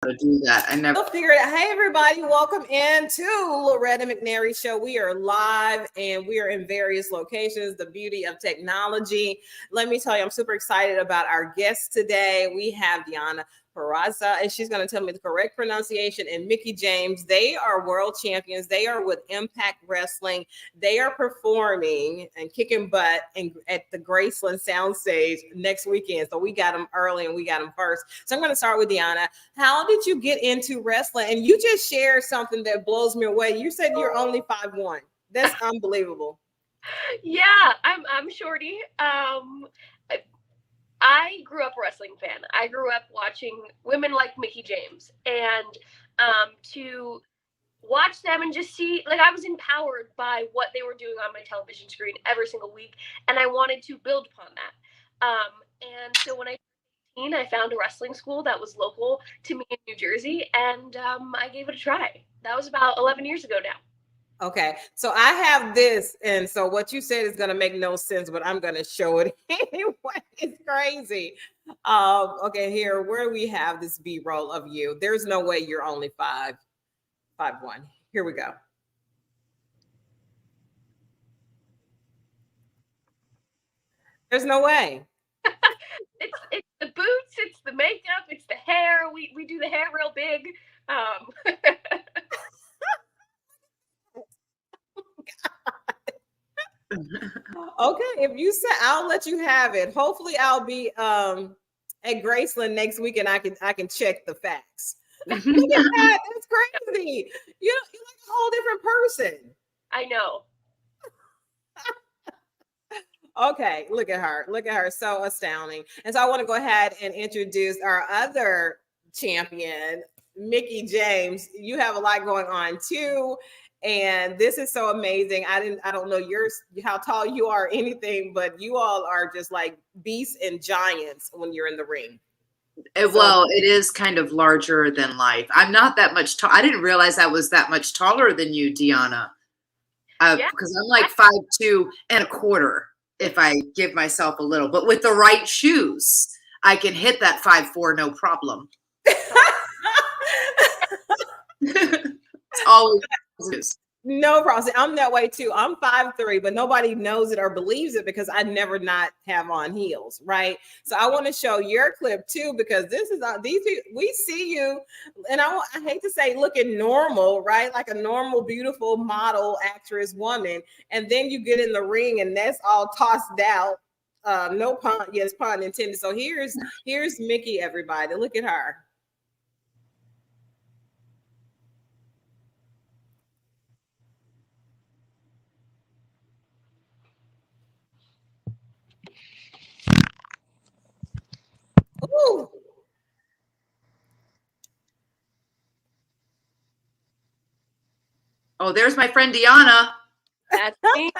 to do that. I never figured it out. Hey, everybody, welcome into Loretta MCNary Show. We are live and we are in various locations. The beauty of technology. Let me tell you, I'm super excited about our guest today. We have Deonna Purrazzo, and she's going to tell me the correct pronunciation, and Mickie James. They are world champions. They are with Impact Wrestling. They are performing and kicking butt at the Graceland Soundstage next weekend. So we got them early and we got them first. So I'm going to start with Deonna. How did you get into wrestling? And you just shared something that blows me away. You said you're only 5'1". That's unbelievable. Yeah, I'm shorty. I grew up a wrestling fan. I grew up watching women like Mickie James, and to watch them and just see, like, I was empowered by what they were doing on my television screen every single week, and I wanted to build upon that. And so when I found a wrestling school that was local to me in New Jersey, and I gave it a try. That was about 11 years ago now. Okay, so I have this, and so what you said is going to make no sense, but I'm going to show it anyway. It's crazy. Okay, here, where do we have this B-roll of you? There's no way you're only 5'1". Here we go. There's no way. It's the boots, it's the makeup, it's the hair. We do the hair real big. Okay, if you say, I'll let you have it. Hopefully I'll be at Graceland next week and I can check the facts. Look at that. That's crazy. You're like a whole different person. I know. Okay, look at her. Look at her. So astounding. And so I want to go ahead and introduce our other champion, Mickie James. You have a lot going on too. And this is so amazing. I don't know how tall you are or anything, but you all are just like beasts and giants when you're in the ring. Well, it is kind of larger than life. I'm not that much tall. I didn't realize I was that much taller than you, Deonna. Because I'm like 5'2.25" if I give myself a little. But with the right shoes, I can hit that 5'4" no problem. It's always no problem. I'm that way too. I'm 5'3", but nobody knows it or believes it because I never not have on heels, right? So I want to show your clip too, because this is we see you, and I hate to say looking normal, right? Like a normal, beautiful model, actress, woman, and then you get in the ring and that's all tossed out. No pun, yes, pun intended. So here's Mickie, everybody. Look at her. Ooh. Oh, there's my friend Deonna. That's me.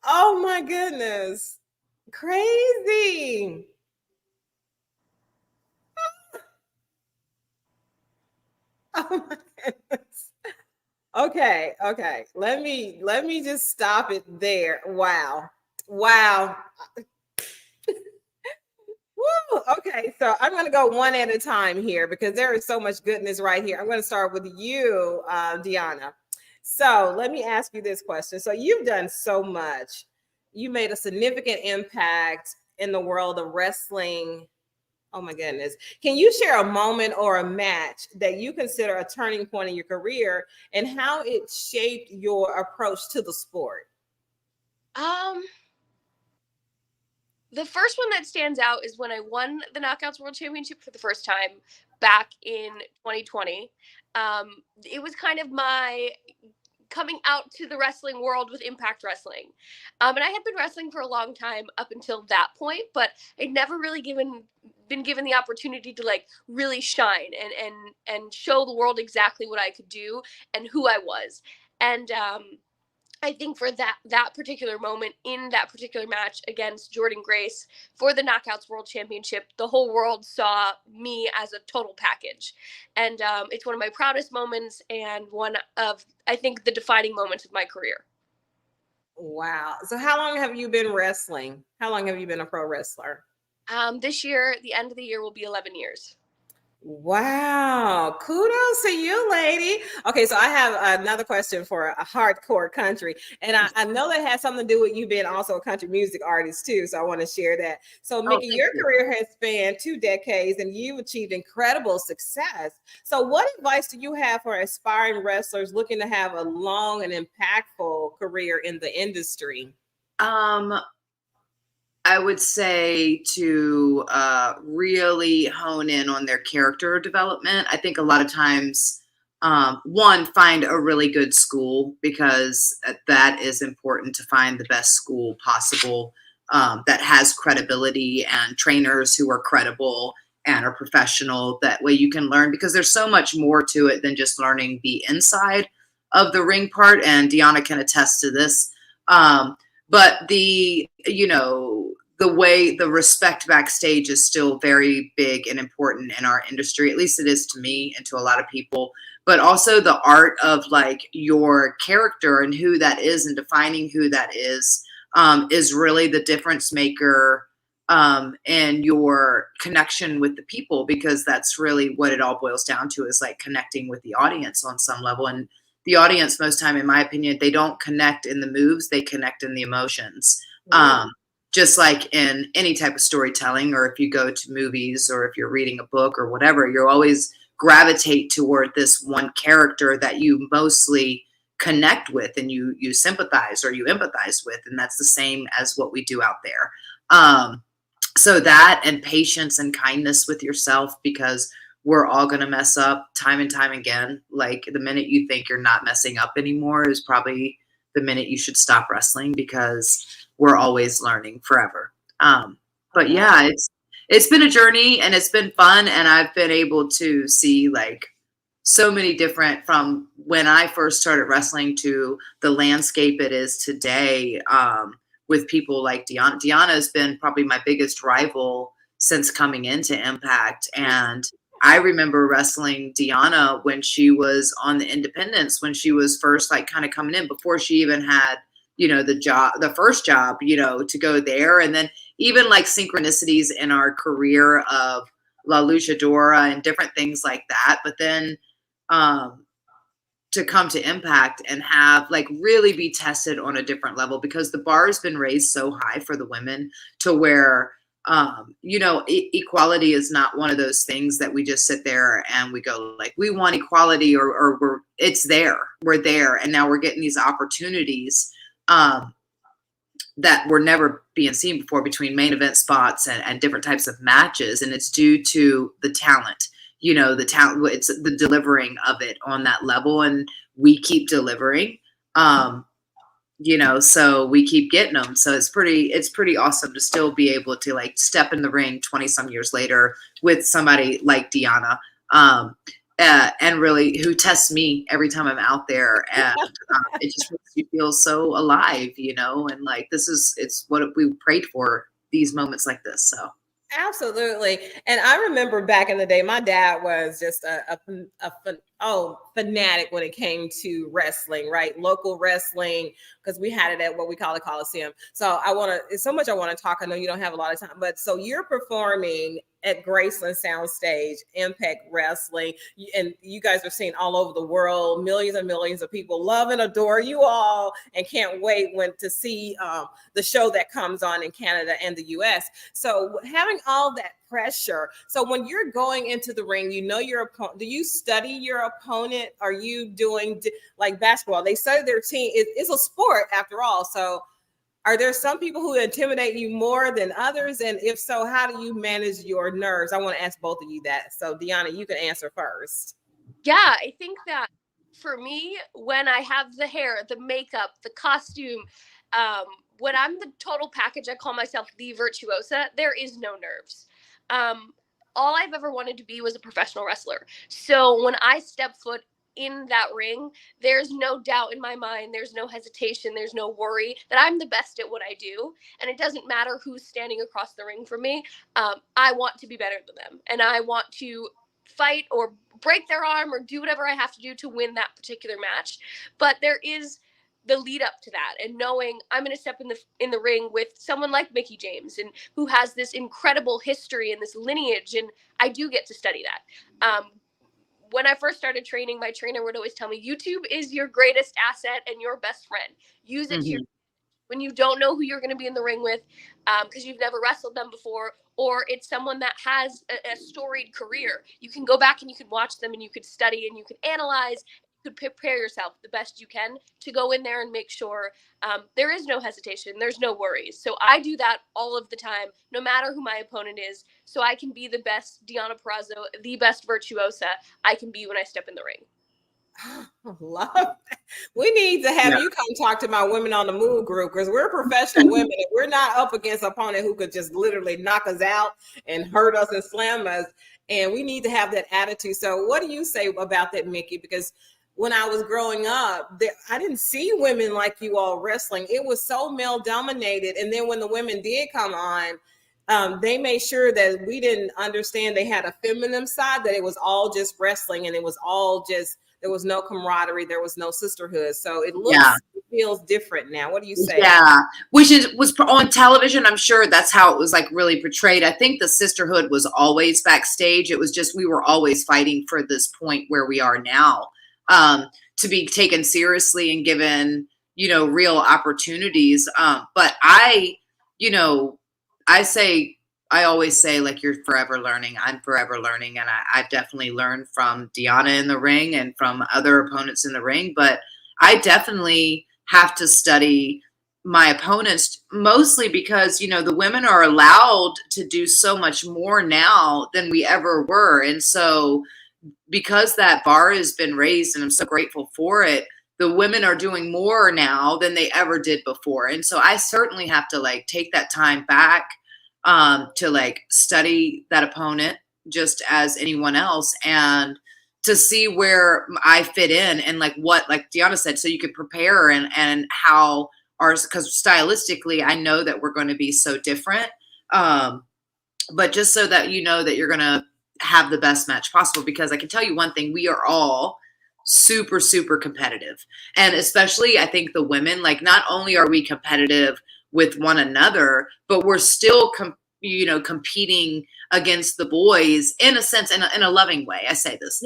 Oh my goodness. Crazy. Oh my goodness. Okay. Let me just stop it there. Wow. Woo. Okay, so I'm going to go one at a time here because there is so much goodness right here. I'm going to start with you, Deonna. So let me ask you this question. So you've done so much. You made a significant impact in the world of wrestling. Oh my goodness. Can you share a moment or a match that you consider a turning point in your career and how it shaped your approach to the sport? The first one that stands out is when I won the Knockouts World Championship for the first time back in 2020. It was kind of my coming out to the wrestling world with Impact Wrestling. And I had been wrestling for a long time up until that point, but I'd never really been given the opportunity to like really shine and show the world exactly what I could do and who I was. And I think for that particular moment in that particular match against Jordynne Grace for the Knockouts World Championship, the whole world saw me as a total package. And it's one of my proudest moments and one of, I think, the defining moments of my career. Wow. So how long have you been wrestling? How long have you been a pro wrestler? This year, the end of the year will be 11 years. Wow. Kudos to you, lady. Okay, so I have another question for a hardcore country. And I know that has something to do with you being also a country music artist too. So I want to share that. So Mickie, your career has spanned 2 decades and you've achieved incredible success. So what advice do you have for aspiring wrestlers looking to have a long and impactful career in the industry? I would say to really hone in on their character development. I think a lot of times, one, find a really good school, because that is important, to find the best school possible that has credibility and trainers who are credible and are professional. That way you can learn, because there's so much more to it than just learning the inside of the ring part. And Deonna can attest to this. But the way the respect backstage is still very big and important in our industry. At least it is to me and to a lot of people. But also the art of like your character and who that is, and defining who that is really the difference maker in your connection with the people, because that's really what it all boils down to, is like connecting with the audience on some level. And the audience, most time, in my opinion, they don't connect in the moves, they connect in the emotions. Just like in any type of storytelling, or if you go to movies, or if you're reading a book or whatever, you'll always gravitate toward this one character that you mostly connect with, and you sympathize or you empathize with. And that's the same as what we do out there. So that, and patience and kindness with yourself, because we're all going to mess up time and time again. Like, the minute you think you're not messing up anymore is probably the minute you should stop wrestling, because we're always learning forever. But yeah, it's been a journey, and it's been fun. And I've been able to see like so many different, from when I first started wrestling to the landscape it is today, with people like Deonna. Deonna has been probably my biggest rival since coming into Impact. And I remember wrestling Deonna when she was on the independents, when she was first like kind of coming in, before she even had, the first job, to go there. And then even like synchronicities in our career of La Luchadora and different things like that. But then to come to Impact and have like really be tested on a different level, because the bar has been raised so high for the women, to where equality is not one of those things that we just sit there and we go like, we want equality, or we're there. And now we're getting these opportunities that were never being seen before, between main event spots and different types of matches. And it's due to the talent, the talent, it's the delivering of it on that level. And we keep delivering, so we keep getting them. So it's pretty awesome to still be able to like step in the ring 20 some years later with somebody like Deonna, and really who tests me every time I'm out there. And it just makes you feel so alive, and like, it's what we prayed for, these moments like this. So. Absolutely. And I remember back in the day, my dad was just a fanatic when it came to wrestling, right? Local wrestling, because we had it at what we call the Coliseum. So it's so much I want to talk. I know you don't have a lot of time, but so you're performing at Graceland Soundstage, Impact Wrestling, and you guys are seen all over the world. Millions and millions of people love and adore you all, and can't wait to see the show that comes on in Canada and the US. So having all that pressure, so when you're going into the ring, your opponent, do you study your opponent? Are you doing like basketball? They study their team. It's a sport after all. So are there some people who intimidate you more than others? And if so, how do you manage your nerves? I want to ask both of you that. So Deonna, you can answer first. Yeah, I think that for me, when I have the hair, the makeup, the costume, when I'm the total package, I call myself the virtuosa. There is no nerves. All I've ever wanted to be was a professional wrestler. So when I step foot in that ring, there's no doubt in my mind, there's no hesitation, there's no worry that I'm the best at what I do. And it doesn't matter who's standing across the ring from me. I want to be better than them, and I want to fight or break their arm or do whatever I have to do to win that particular match. But there is the lead up to that, and knowing I'm going to step in the ring with someone like Mickie James, and who has this incredible history and this lineage, and I do get to study that. When I first started training, my trainer would always tell me, YouTube is your greatest asset and your best friend. Use it to your, when you don't know who you're going to be in the ring with, because you've never wrestled them before, or it's someone that has a storied career. You can go back and you can watch them, and you could study and you can analyze. You could prepare yourself the best you can to go in there and make sure there is no hesitation, there's no worries. So I do that all of the time, no matter who my opponent is, so I can be the best Deonna Purrazzo, the best virtuosa I can be when I step in the ring. Love that. We need to have you come talk to my Women on the Move group, because we're professional women and we're not up against an opponent who could just literally knock us out and hurt us and slam us. And we need to have that attitude. So what do you say about that, Mickie? Because when I was growing up, I didn't see women like you all wrestling. It was so male dominated. And then when the women did come on, they made sure that we didn't understand they had a feminine side, that it was all just wrestling, and it was all just, there was no camaraderie, there was no sisterhood. So it looks, it feels different now. What do you say? Yeah, which was on television. I'm sure that's how it was like really portrayed. I think the sisterhood was always backstage. It was just, we were always fighting for this point where we are now, to be taken seriously and given, you know, real opportunities. But I always say, like, you're forever learning. I'm forever learning. And I've definitely learned from Deonna in the ring and from other opponents in the ring. But I definitely have to study my opponents, mostly because, you know, the women are allowed to do so much more now than we ever were. And so because that bar has been raised, and I'm so grateful for it, the women are doing more now than they ever did before. And so I certainly have to like take that time back to like study that opponent just as anyone else, and to see where I fit in, and like what, like Deonna said, so you could prepare and how ours, because stylistically I know that we're going to be so different, but just so that you know that you're going to have the best match possible. Because I can tell you one thing, we are all super, super competitive. And especially I think the women, like, not only are we competitive with one another, but we're still competing against the boys in a sense, in a loving way. I say this,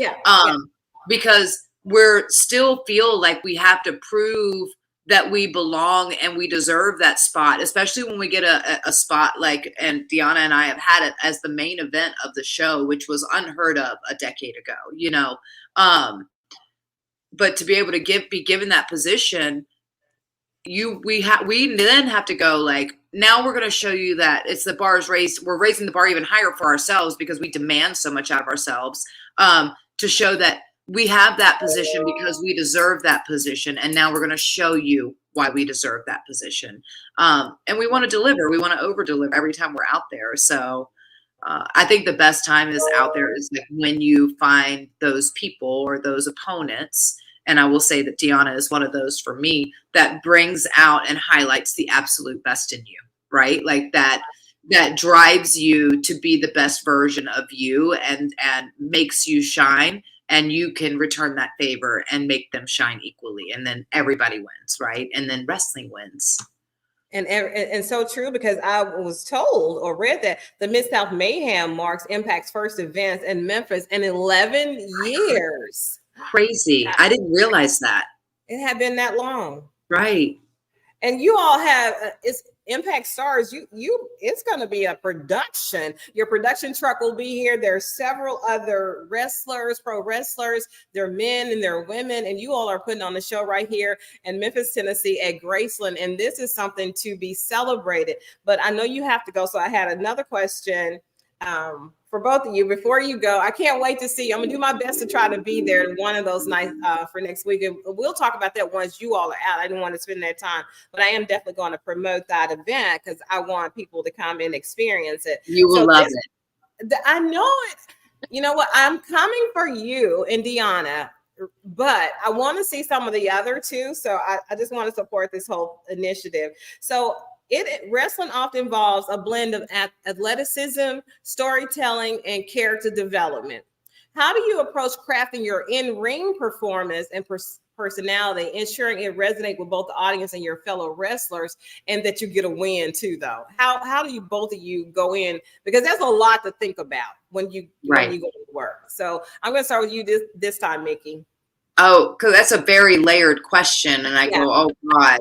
because we're still feel like we have to prove that we belong and we deserve that spot, especially when we get a spot like, and Deonna and I have had it as the main event of the show, which was unheard of a decade ago, you know. But to be able to be given that position, we then have to go like, now we're going to show you that it's the bar's raised. We're raising the bar even higher for ourselves because we demand so much out of ourselves, to show that we have that position because we deserve that position. And now we're going to show you why we deserve that position. And we want to deliver. We want to over deliver every time we're out there. So I think the best time is out there is like when you find those people or those opponents. And I will say that Deonna is one of those for me that brings out and highlights the absolute best in you, right? Like that drives you to be the best version of you, and makes you shine, and you can return that favor and make them shine equally. And then everybody wins, right? And then wrestling wins. And so true, because I was told or read that the Mid-South Mayhem marks Impact's first events in Memphis in 11 years. Crazy. I didn't realize that. It had been that long. Right. And you all have, it's Impact Stars, it's going to be a production. Your production truck will be here. There's several other wrestlers, pro wrestlers, they're men and they're women, and you all are putting on the show right here in Memphis, Tennessee at Graceland. And this is something to be celebrated. But I know you have to go. So I had another question for both of you before you go. I can't wait to see you. I'm gonna do my best to try to be there one of those nights for next week. And we'll talk about that once you all are out. I didn't want to spend that time, but I am definitely going to promote that event because I want people to come and experience it. You will love it. I know it. You know what? I'm coming for you and Deonna, but I want to see some of the other two. So I just want to support this whole initiative. So wrestling often involves a blend of athleticism, storytelling, and character development. How do you approach crafting your in-ring performance and personality, ensuring it resonates with both the audience and your fellow wrestlers, and that you get a win too, though? How do you both of you go in? Because there's a lot to think about when you go to work. So I'm going to start with you this time, Mickie. Oh, because that's a very layered question. And I go, oh God.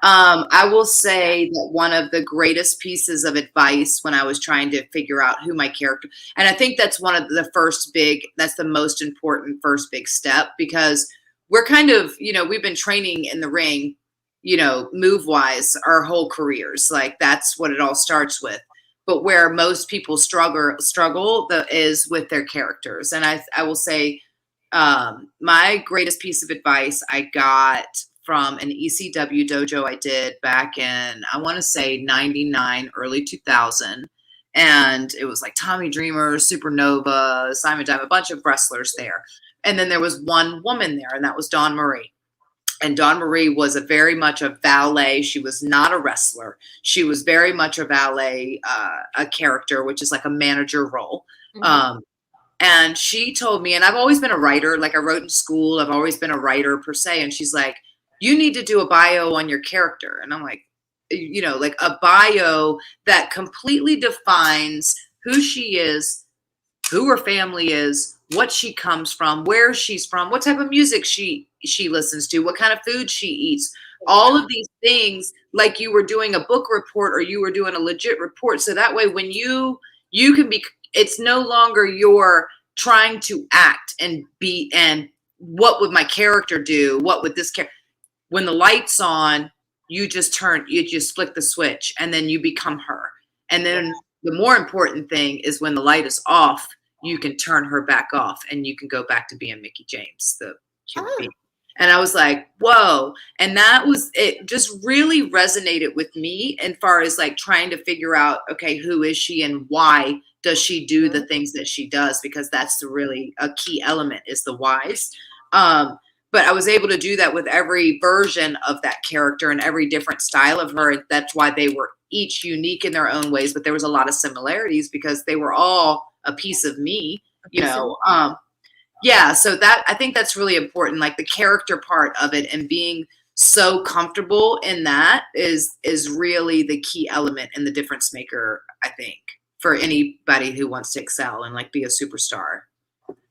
I will say that one of the greatest pieces of advice when I was trying to figure out who my character, and I think that's one of the that's the most important first big step, because we're kind of, we've been training in the ring, move wise our whole careers. Like that's what it all starts with. But where most people struggle is with their characters. And I will say, my greatest piece of advice I got from an ECW dojo I did back in, I want to say 99, early 2000. And it was like Tommy Dreamer, Supernova, Simon Diamond, a bunch of wrestlers there. And then there was one woman there, and that was Dawn Marie. And Dawn Marie was very much a valet. She was not a wrestler. She was very much a valet, a character, which is like a manager role. Mm-hmm. And she told me, and I've always been a writer, like I wrote in school, I've always been a writer per se. And she's like, you need to do a bio on your character. And I'm like, like a bio that completely defines who she is, who her family is, what she comes from, where she's from, what type of music she listens to, what kind of food she eats, all of these things, like you were doing a book report or you were doing a legit report. So that way when you can be, it's no longer you're trying to act and be, and what would my character do? What would this character? When the light's on, you just flick the switch and then you become her. And then the more important thing is when the light is off, you can turn her back off and you can go back to being Mickie James, the human being. And I was like, whoa. And it just really resonated with me as far as like trying to figure out, okay, who is she and why does she do the things that she does? Because that's really a key element is the whys. But I was able to do that with every version of that character and every different style of her. That's why they were each unique in their own ways, but there was a lot of similarities because they were all a piece of me, So that, I think that's really important. Like the character part of it and being so comfortable in that is really the key element and the difference maker, I think, for anybody who wants to excel and like be a superstar.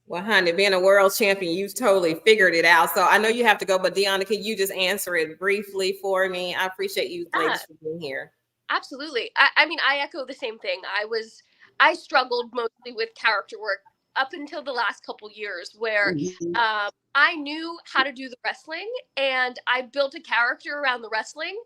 Well, honey, being a world champion, you've totally figured it out. So I know you have to go, but Deonna, can you just answer it briefly for me? I appreciate you ladies for being here. Absolutely. I mean, I echo the same thing. I struggled mostly with character work up until the last couple years where I knew how to do the wrestling and I built a character around the wrestling,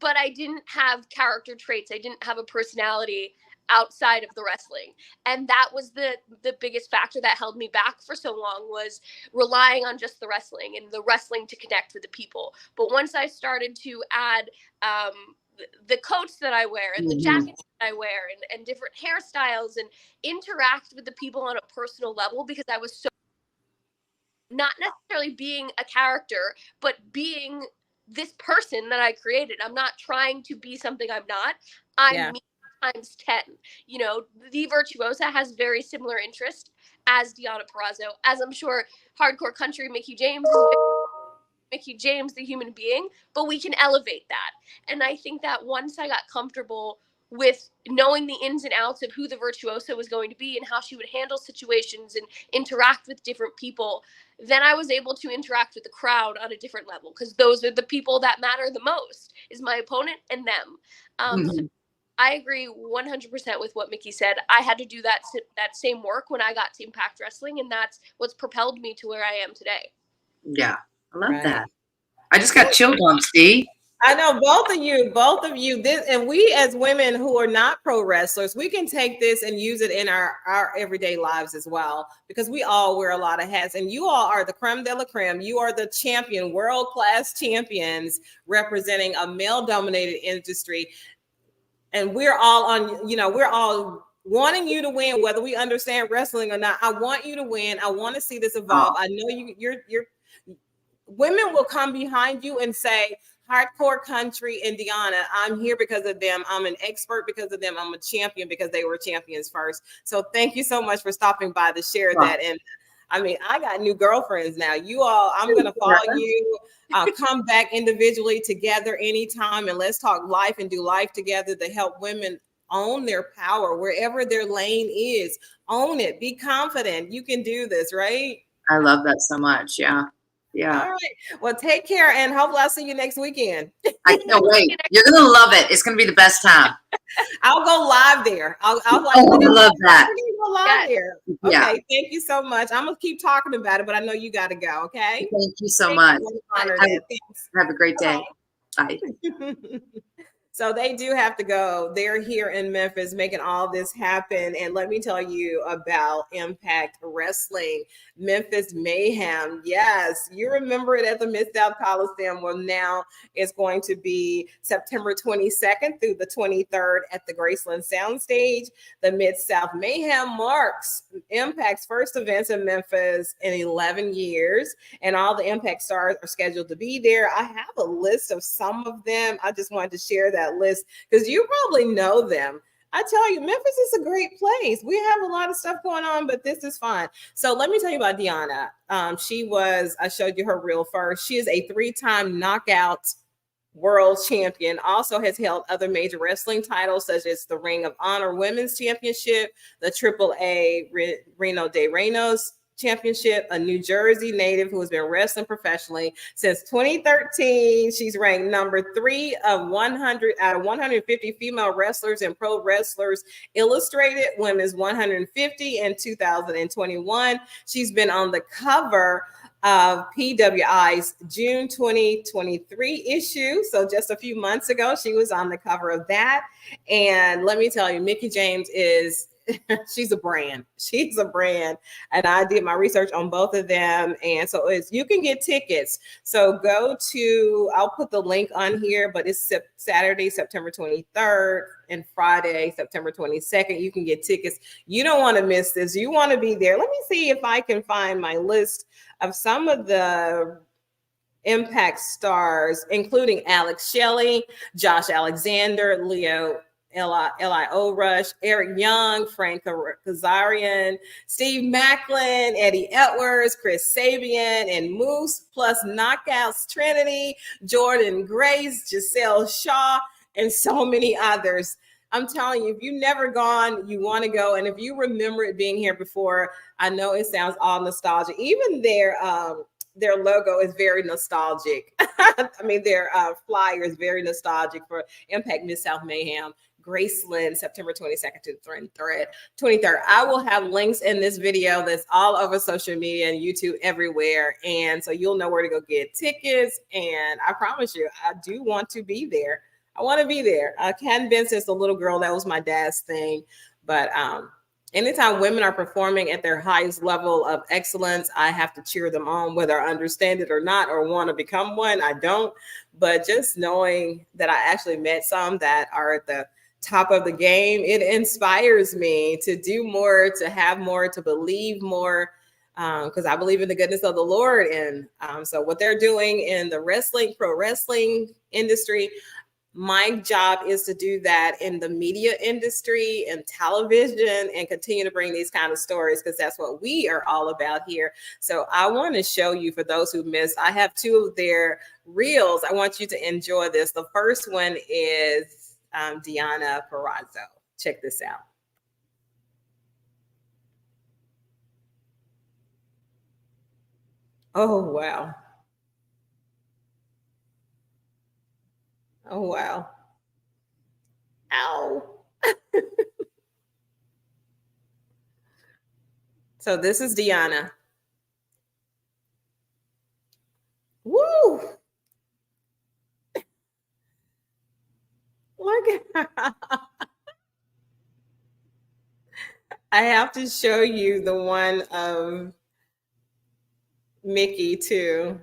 but I didn't have character traits. I didn't have a personality outside of the wrestling. And that was the biggest factor that held me back for so long, was relying on just the wrestling and the wrestling to connect with the people. But once I started to add the coats that I wear and the jackets that I wear and different hairstyles and interact with the people on a personal level, because I was so not necessarily being a character, but being this person that I created. I'm not trying to be something I'm not. I'm me times 10. The Virtuosa has very similar interest as Deonna Purrazzo, as I'm sure Hardcore Country Mickie James is Mickie James, the human being, but we can elevate that. And I think that once I got comfortable with knowing the ins and outs of who the Virtuosa was going to be and how she would handle situations and interact with different people, then I was able to interact with the crowd on a different level, because those are the people that matter the most, is my opponent and them. So I agree 100% with what Mickie said. I had to do that same work when I got to Impact Wrestling, and that's what's propelled me to where I am today. Yeah, I love that. I just got chilled on, Steve. I know both of you, this, and we as women who are not pro wrestlers, we can take this and use it in our everyday lives as well, because we all wear a lot of hats, and you all are the creme de la creme. You are the champion, world-class champions representing a male-dominated industry. And we're all on, we're all wanting you to win, whether we understand wrestling or not. I want you to win. I want to see this evolve. I know you're women will come behind you and say, Hardcore Country and Deonna, I'm here because of them. I'm an expert because of them. I'm a champion because they were champions first. So thank you so much for stopping by to share that. And I mean, I got new girlfriends now. You all, I'm going to follow you. Come back individually together anytime, and let's talk life and do life together to help women own their power wherever their lane is. Own it. Be confident. You can do this, right? I love that so much. Yeah. Yeah. All right. Well, take care, and hopefully I'll see you next weekend. I can't wait. You're going to love it. It's going to be the best time. I'll go live there. I'll like, I love that. We're gonna go live there. Okay. Yeah. Thank you so much. I'm going to keep talking about it, but I know you got to go. Okay. Thank you so much. Have a great day. Bye. So they do have to go. They're here in Memphis making all this happen. And let me tell you about Impact Wrestling, Memphis Mayhem. Yes, you remember it at the Mid-South Coliseum. Well, now it's going to be September 22nd through the 23rd at the Graceland Soundstage. The Mid-South Mayhem marks Impact's first events in Memphis in 11 years. And all the Impact stars are scheduled to be there. I have a list of some of them. I just wanted to share that list because you probably know them. I tell you, Memphis is a great place. We have a lot of stuff going on, but this is fun. So let me tell you about Deonna. I showed you her reel first. She is a 3-time knockout world champion, also has held other major wrestling titles such as the Ring of Honor Women's Championship, the AAA Reno de Reinas Championship, a New Jersey native who has been wrestling professionally since 2013. She's ranked number 3 of 100 out of 150 female wrestlers in Pro Wrestlers Illustrated Women's 150 in 2021. She's been on the cover of PWI's June 2023 issue. So just a few months ago, she was on the cover of that. And let me tell you, Mickie James is she's a brand. She's a brand. And I did my research on both of them. And so you can get tickets. So I'll put the link on here, but it's Saturday, September 23rd and Friday, September 22nd. You can get tickets. You don't want to miss this. You want to be there. Let me see if I can find my list of some of the Impact stars, including Alex Shelley, Josh Alexander, Leo Eli Rush, Eric Young, Frank Kazarian, Steve Macklin, Eddie Edwards, Chris Sabian, and Moose, plus Knockouts Trinity, Jordan Grace, Giselle Shaw, and so many others. I'm telling you, if you've never gone, you want to go. And if you remember it being here before, I know it sounds all nostalgic. Even their logo is very nostalgic. I mean, their flyer is very nostalgic for Impact Mid-South Mayhem. Graceland, September 22nd to the 23rd. I will have links in this video that's all over social media and YouTube everywhere. And so you'll know where to go get tickets. And I promise you, I do want to be there. I want to be there. I hadn't been since a little girl. That was my dad's thing. But anytime women are performing at their highest level of excellence, I have to cheer them on, whether I understand it or not, or want to become one. I don't. But just knowing that I actually met some that are at the top of the game, it inspires me to do more, to have more, to believe more, because I believe in the goodness of the Lord. And so what they're doing in the pro wrestling industry, my job is to do that in the media industry and television and continue to bring these kind of stories, because that's what we are all about here. So I want to show you, for those who missed, I have 2 of their reels. I want you to enjoy this. The first one is Deonna Purrazzo. Check this out. Oh, wow. Oh, wow. Ow. So this is Deonna. Woo. Look at her. I have to show you the one of Mickie too.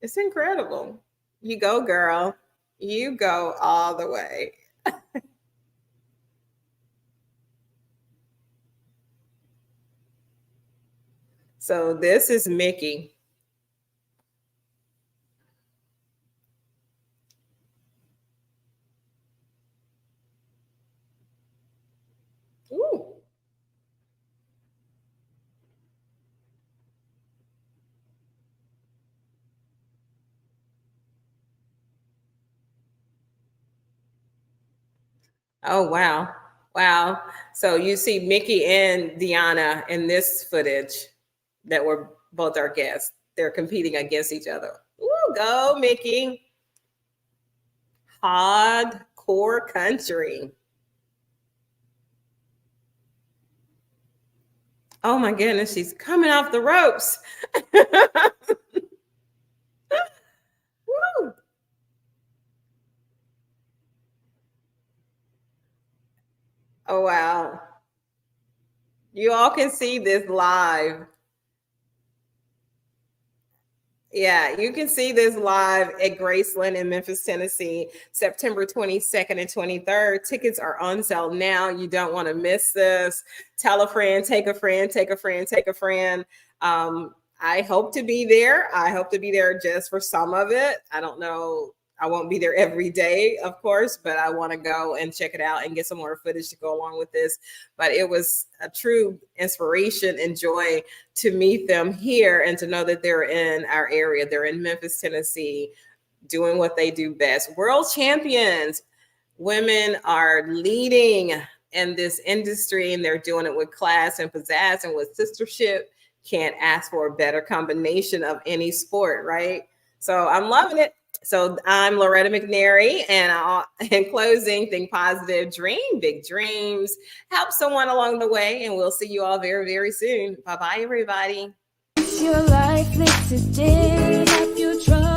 It's incredible. You go, girl. You go all the way. So this is Mickie. Ooh. Oh, wow. Wow. So you see Mickie and Deonna in this footage that were both our guests. They're competing against each other. Ooh, go, Mickie. Hardcore country. Oh my goodness, she's coming off the ropes. Woo. Oh, wow. You all can see this live. Yeah, you can see this live at Graceland in Memphis, Tennessee, September 22nd and 23rd. Tickets are on sale now. You don't want to miss this. Tell a friend, take a friend, take a friend, take a friend. I hope to be there. I hope to be there just for some of it. I don't know. I won't be there every day, of course, but I want to go and check it out and get some more footage to go along with this. But it was a true inspiration and joy to meet them here and to know that they're in our area. They're in Memphis, Tennessee, doing what they do best. World champions. Women are leading in this industry, and they're doing it with class and pizzazz and with sistership. Can't ask for a better combination of any sport, right? So I'm loving it. So I'm Loretta MCNary, and in closing, think positive, dream big dreams, help someone along the way, and we'll see you all very, very soon. Bye-bye, everybody. Your life makes it dim, help you try.